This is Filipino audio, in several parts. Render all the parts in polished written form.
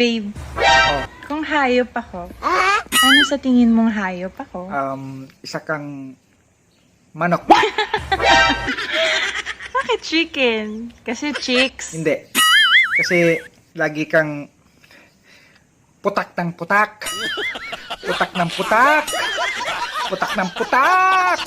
Babe, Oh, kung hayop ako, ano sa tingin mong hayop ako? isa kang manok. Bakit chicken? Kasi chicks. Hindi. Kasi lagi kang putak ng putak. Putak ng putak. Putak ng putak.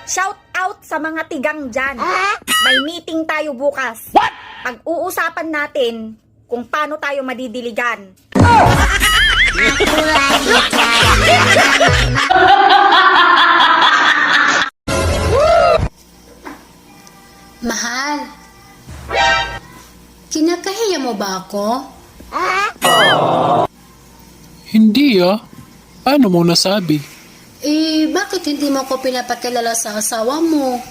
Shout out sa mga tigang dyan. May meeting tayo bukas. Pag-uusapan natin kung paano tayo madidiligan. Mahal, kinakahiya mo ba ako? Hindi ah. Paano mo nasabi? Eh, bakit hindi mo ako pinapakilala sa asawa mo?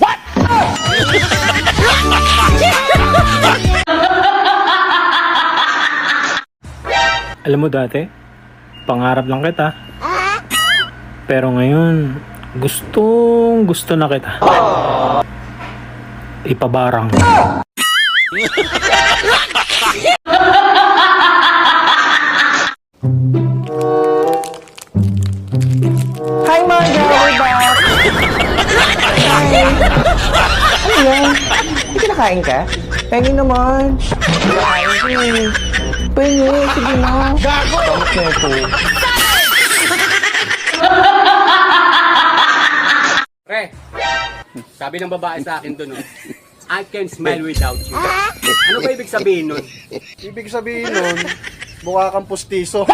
Alam mo dati, pangarap lang kita. Pero ngayon, gustong gusto na kita. Ipabarang. Hi, Marga! We're back! Hi! Ano yan? Hindi ka nakain ka? Pengi naman! Nakain ko eh. Pengi, sige na. Gago! Bakit na ito? Pre, sabi ng babae sa akin doon, I can smile without you. Ano ba ibig sabihin nun? Ibig sabihin nun, mukha kang pustiso.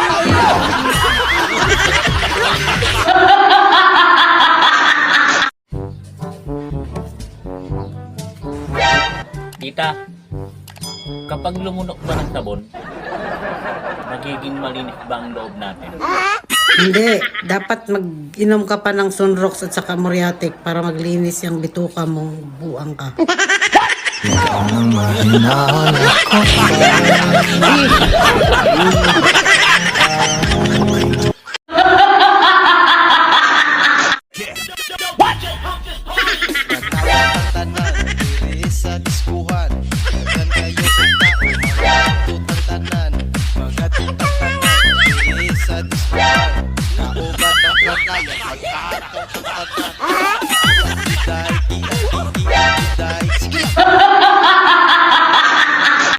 Tita, kapag lumunok ba ng sabon, magiging malinis ba ang loob natin? Hindi. Dapat mag-inom ka pa ng Sunrox at saka Muriatic para maglinis yung bituka mong buang ka. Sa diskuhan, dan kayo tanan, mga tutang-tanan, sa diskuhan, naubat ng planaya, magkatong tanan.